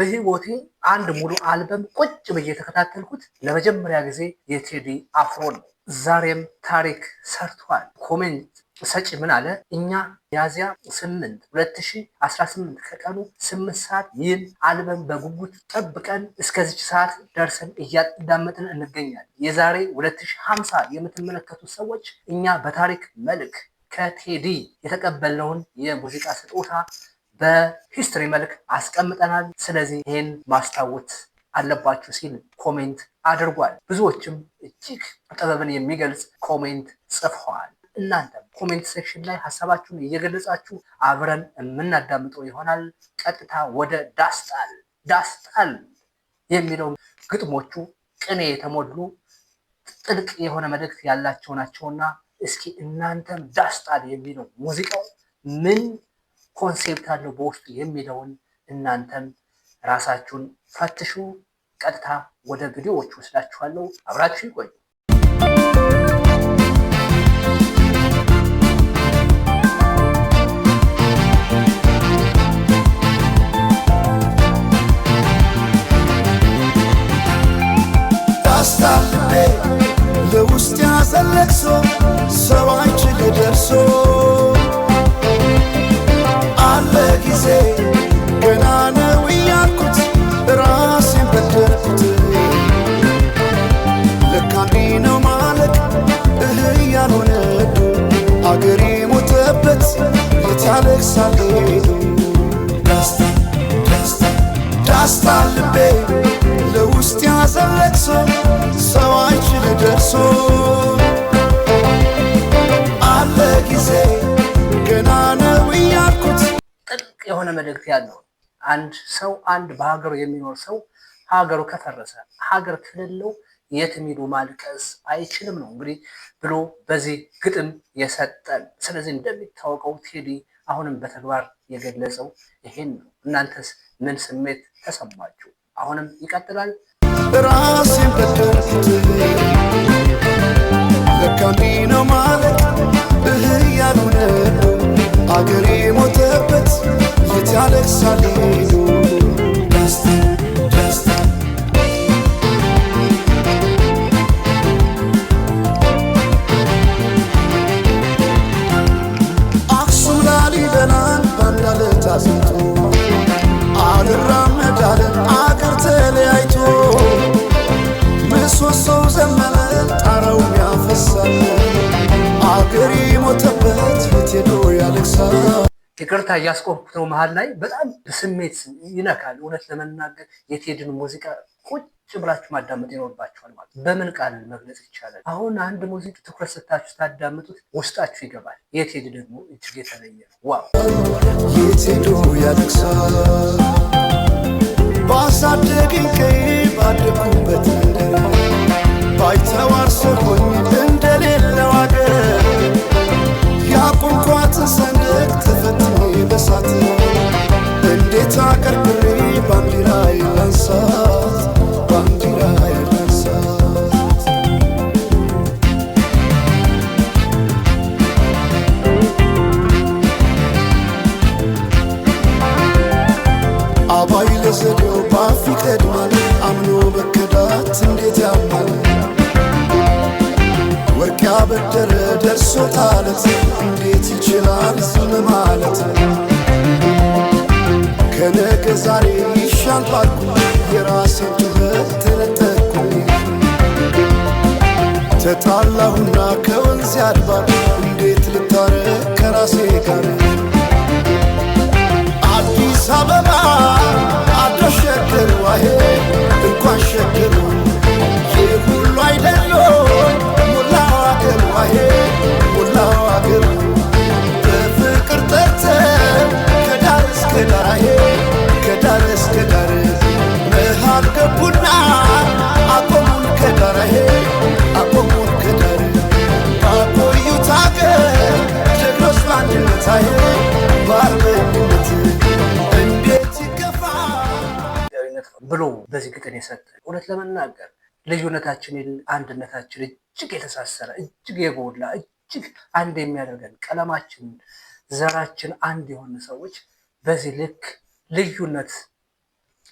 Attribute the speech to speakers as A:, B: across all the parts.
A: በህይወቴ አንድ ሙሉ አልበም ቁጭ ብዬ የተከታተልኩት ለመጀመሪያ ጊዜ የቴዲ አፍሮ ነው። ዛሬም ታሪክ ሰርቷል። ኮሜንት ሰጪ ምን አለ? እኛ ሚያዝያ 8 2018 ከቀኑ 8 ሰዓት ይህን አልበም በጉጉት ጠብቀን እስከዚች ሰዓት ደርሰን እያዳመጥን እንገኛለን። የዛሬ 2050 የምትመለከቱ ሰዎች እኛ በታሪክ መልክ ከቴዲ የተቀበልነውን የሙዚቃ ስጦታ በሂስትሪ መልክ አስቀምጠናል። ስለዚህ ይህን ማስታወስ አለባችሁ ሲል ኮሜንት አድርጓል። ብዙዎችም እጅግ ጥበብን የሚገልጽ ኮሜንት ጽፈዋል። እናንተም ኮሜንት ሴክሽን ላይ ሀሳባችሁን እየገለጻችሁ አብረን የምናዳምጠው ይሆናል። ቀጥታ ወደ ዳስጣል የሚለው ግጥሞቹ ቅኔ የተሞሉ ጥልቅ የሆነ መልእክት ያላቸው ናቸውና እስኪ እናንተም ዳስጣል የሚለው ሙዚቃው ምን ኮንሴፕት አለው በውስጡ የሚለውን እናንተም ራሳችሁን ፈትሹ። ቀጥታ ወደ ቪዲዮዎቹ ወስዳችኋለሁ። አብራችሁ ይቆዩ።
B: ዳስታል ለውስጥ ያዘለቅሶ ሰው አይችል ደርሶ አለ ጊዜ ገና ነው እያልኩት ራሴን በደልኩት። ለካ እንዲህ ነው ማለቅ ያልሆነ አገሬ ሞተበት የት ያለቅሳል ሄዱ። ዳስታል ልቤ ለውስጥ ያዘለቅሶ ሰው አይችል ደርሶ አለ ጊዜ ገና ነው እያልኩት።
A: ጥልቅ የሆነ መልእክት ያለው አንድ ሰው በሀገሩ የሚኖር ሰው ሀገሩ ከፈረሰ ሀገር ከሌለው የትም ሄዶ ማልቀስ አይችልም ነው እንግዲህ ብሎ በዚህ ግጥም የሰጠን። ስለዚህ እንደሚታወቀው ቴዲ አሁንም በተግባር የገለጸው ይሄን ነው። እናንተስ ምን ስሜት ተሰማችሁ? አሁንም ይቀጥላል።
B: ራሴን በደልኩት ለካ እንዲህ ነው ማለቅ ያልሆነ አገሬ ሞተበት የት ያለቅሳል ሄዱ። አክሱም ላሊበላን ባንድ አለት አስምጦ አልራመዳለን አገር ተለያይቶ ምሰሶው ዘመነ ጣራው ያፈሳል አገሬ ሞተበት የት ሄዶ ያለቅሳል።
A: ይቅርታ እያስቆምኩት ነው መሀል ላይ በጣም ስሜት ይነካል። እውነት ለመናገር የቴዲን ሙዚቃ ቁጭ ብላችሁ ማዳመጥ ይኖርባችኋል። ማለት በምን ቃል መግለጽ ይቻላል? አሁን አንድ ሙዚቃ ትኩረት ሰጥታችሁ ታዳምጡት ውስጣችሁ ይገባል። የቴዲ ደግሞ እጅግ የተለየ ነው። ዋው!
B: የት ሄዶ ያለቅሳል ባሳደገኝ ቀይ ባደኩበት መንደር ባይተዋር ሰሆኝ እንደሌለው አገር ያቆምኳትን ሰንደቅ ተፈትኜ በሳት እንዴት አቀርቅሬ ባንዲራ የላንሳት ባንዲራ የላንሳት። አባይ ለዘዴው ባፍ ይቀድማል አምኖ መከዳት እንዴት ያማል። ወርቅ ያበደረ ደርሶታለት እንዴት ይችላል ዝም ማለት። ከነገ ዛሬ ይሻል ባልኩ የራሴን ጩኸት ተነጠቅኩኝ። ተጣላሁና ከወንዝ አድባር እንዴት ልታረቅ ከራሴ ጋር። አዲስ አበባ አደሸገር ዋሄ እንኳን ሸገሩ ይህ ሁሉ አይደሎ ሞላው አገር ዋሄ ሞላው አገር በፍቅር ጠርተን ከዳር እስከ ዳር ከዳር እስከ ዳር መሃል ገቡና አቆሙን ከዳር አቆሙን ከዳር ባቆዩት አገር ጀግኖች በአንድነት በአርበኝነት እንዴት ይገፋ
A: ብሎ በዚህ ግጥም የሰጠ። እውነት ለመናገር ልዩነታችንን አንድነታችን እጅግ የተሳሰረ እጅግ የጎላ እጅግ አንድ የሚያደርገን ቀለማችን ዘራችን አንድ የሆነ ሰዎች በዚህ ልክ ልዩነት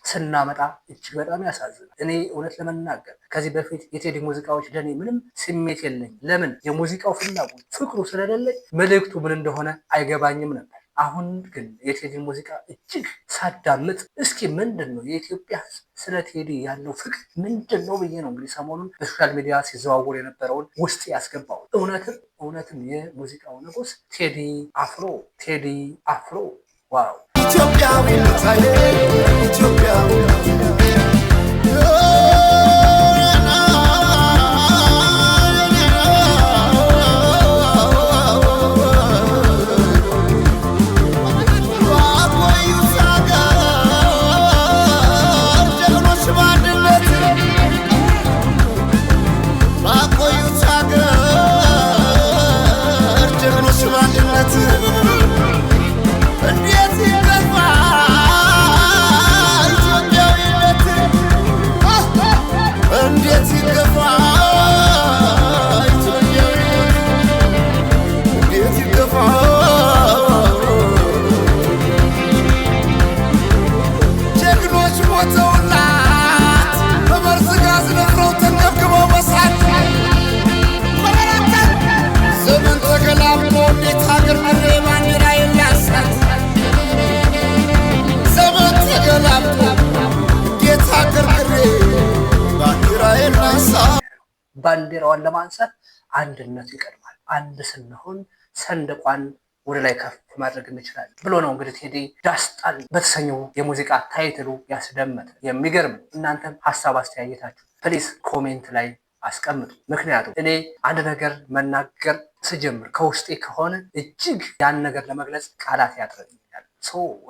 A: ስናመጣ እጅግ በጣም ያሳዝናል። እኔ እውነት ለመናገር ከዚህ በፊት የቴዲ ሙዚቃዎች ለእኔ ምንም ስሜት የለኝም። ለምን? የሙዚቃው ፍላጎት ፍቅሩ ስለሌለኝ መልእክቱ ምን እንደሆነ አይገባኝም ነበር። አሁን ግን የቴዲ ሙዚቃ እጅግ ሳዳምጥ እስኪ ምንድን ነው የኢትዮጵያ ሕዝብ ስለ ቴዲ ያለው ፍቅር ምንድን ነው ብዬ ነው እንግዲህ ሰሞኑን በሶሻል ሚዲያ ሲዘዋወር የነበረውን ውስጥ ያስገባው። እውነትም የሙዚቃው ንጉስ ቴዲ አፍሮ ዋው!
B: ኢትዮጵያዊነት ኢትዮጵያዊነት
A: ባንዲራዋን ለማንሳት አንድነቱ ይቀድማል። አንድ ስንሆን ሰንደቋን ወደ ላይ ከፍ ማድረግ እንችላለን ብሎ ነው እንግዲህ ቴዲ ዳስጣል በተሰኘው የሙዚቃ ታይትሉ ያስደመጠ። የሚገርም እናንተም ሀሳብ አስተያየታችሁ ፕሊስ ኮሜንት ላይ አስቀምጡ። ምክንያቱም እኔ አንድ ነገር መናገር ስጀምር ከውስጤ ከሆነ እጅግ ያን ነገር ለመግለጽ ቃላት ያጥረኛል።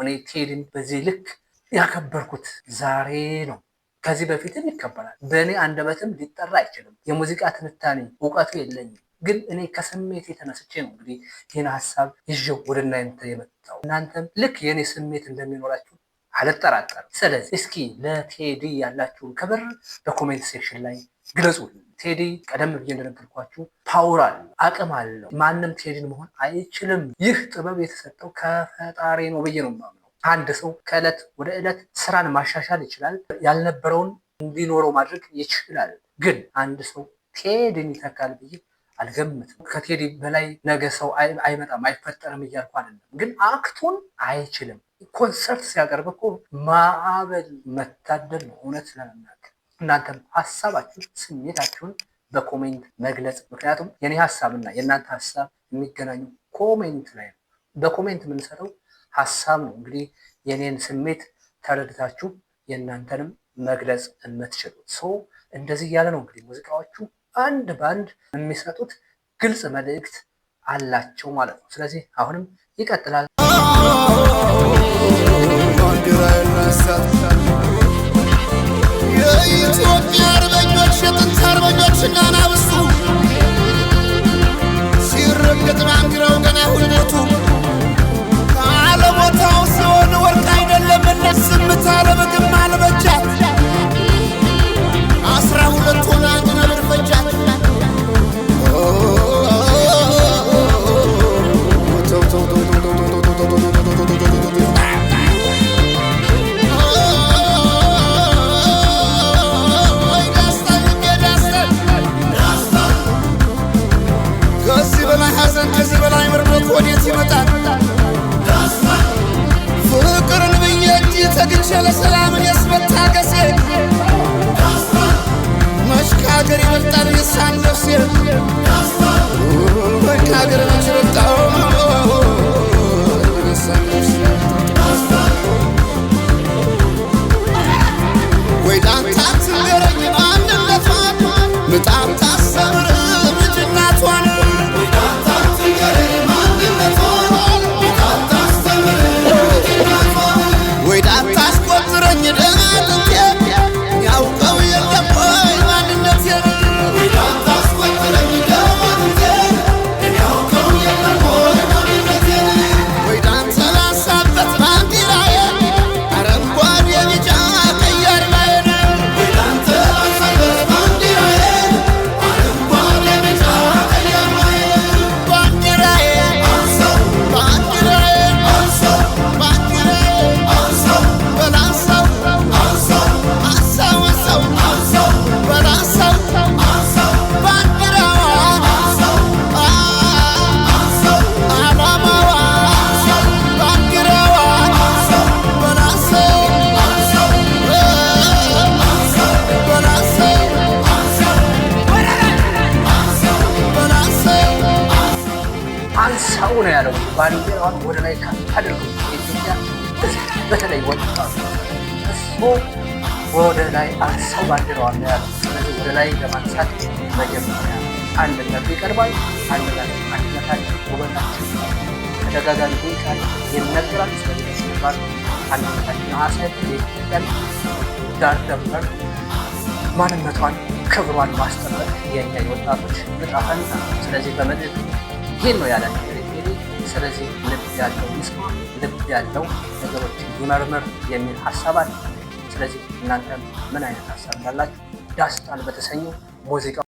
A: እኔ ቴዲን በዚህ ልክ ያከበርኩት ዛሬ ነው። ከዚህ በፊትም ይከበራል። በእኔ አንደበትም ሊጠራ አይችልም። የሙዚቃ ትንታኔ እውቀቱ የለኝም። ግን እኔ ከስሜት የተነስቼ ነው እንግዲህ ይህን ሀሳብ ይዤው ወደ እናንተ የመጣው። እናንተም ልክ የእኔ ስሜት እንደሚኖራችሁ አልጠራጠርም። ስለዚህ እስኪ ለቴዲ ያላችሁን ክብር በኮሜንት ሴክሽን ላይ ግለጹ። ቴዲ ቀደም ብዬ እንደነገርኳችሁ ፓወር አለው፣ አቅም አለው። ማንም ቴዲን መሆን አይችልም። ይህ ጥበብ የተሰጠው ከፈጣሪ ነው ብዬ ነው የማምነው። አንድ ሰው ከዕለት ወደ ዕለት ስራን ማሻሻል ይችላል። ያልነበረውን እንዲኖረው ማድረግ ይችላል። ግን አንድ ሰው ቴዲን ይተካል ብዬ አልገምትም። ከቴዲ በላይ ነገ ሰው አይመጣም አይፈጠርም እያልኩ አይደለም። ግን አክቱን አይችልም። ኮንሰርት ሲያቀርብ እኮ ማዕበል መታደል ነው እውነት ለመናገር። እናንተም ሀሳባችሁን ስሜታችሁን በኮሜንት መግለጽ። ምክንያቱም የኔ ሀሳብና የእናንተ ሀሳብ የሚገናኙ ኮሜንት ላይ ነው። በኮሜንት የምንሰጠው ሀሳብ ነው እንግዲህ የኔን ስሜት ተረድታችሁ የእናንተንም መግለጽ የምትችሉት። እንደዚህ እያለ ነው እንግዲህ ሙዚቃዎቹ አንድ በአንድ የሚሰጡት ግልጽ መልእክት አላቸው ማለት ነው። ስለዚህ አሁንም ይቀጥላል።
B: የኢትዮጵያ አርበኞች የጥንት አርበኞች እናናብሱ ሲረገጥ ባንዲራው ገና ሁልሞቱ ከአለቦታው ሲሆን ወርቅ አይደለም ዝምታ ለምግብ አልበጃት 12 ሆና አንድ ነብር ፈጃት። ከዚህ በላይ ሐዘን ከዚህ በላይ መርዶት ወዴት ይመጣል? ፍቅርን ብዬ እጅ ተግቼ ለሰላምን የስመታገሴ መች ከሀገር ይበልጣል የሳን ነፍሴ ወይ ከሀገር መች ይበልጣል የሳን ነፍሴ ወይ ዳንታ ትንገረኝ ማንነቷን ምጣም ታሰምር ልጅናቷን ወይ ዳንታ አስቆጥረኝ ደማጥንቴ ያውቀው የለም ወይ ማንነቴ ወይ ዳንታ አስቆጥረኝ ደማጥንቴ ያውቀው የለም ወይ ማንነቴ ወይ ዳንታ ላሳበት ባንዲራዬ አረንጓዴ ቢጫ ቀይ አርማዬ ወይ ዳንታ ላሳበት ባንዲራዬ አረንጓዴ ቢጫ ቀይ አርማዬ ባንዲራዬ አንሳው ባንዲራዬ አንሳው ባንዲራዬ አንሳው በላንሳው
A: ባንዲራዋን ወደ ላይ ከፍ አድርጎ የኢትዮጵያ ሕዝብ በተለይ ወጣቱ እሱ ወደ ላይ አንሳው ባንዲራዋን ነው ያለው። ስለዚህ ወደ ላይ ለማንሳት መጀመሪያ አንድነቱ ይቀድማል። አንድነታችን ውበታችን ተደጋጋሚ ቃል ይነገራል። ስለዚህ ሲባል አንድነታችን አሳይቶ የኢትዮጵያን ዳር ደንበር ማንነቷን ክብሯን ማስጠበቅ የኛ የወጣቶች ዕጣ ፈንታ ነው። ስለዚህ በመልእክት ይህን ነው ያለን እንግዲህ። ስለዚህ ልብ ያለው ይስማ፣ ልብ ያለው ነገሮችን ይመርምር የሚል ሀሳብ አለ። ስለዚህ እናንተ ምን አይነት ሀሳብ እንዳላችሁ ዳስታል በተሰኘው ሙዚቃ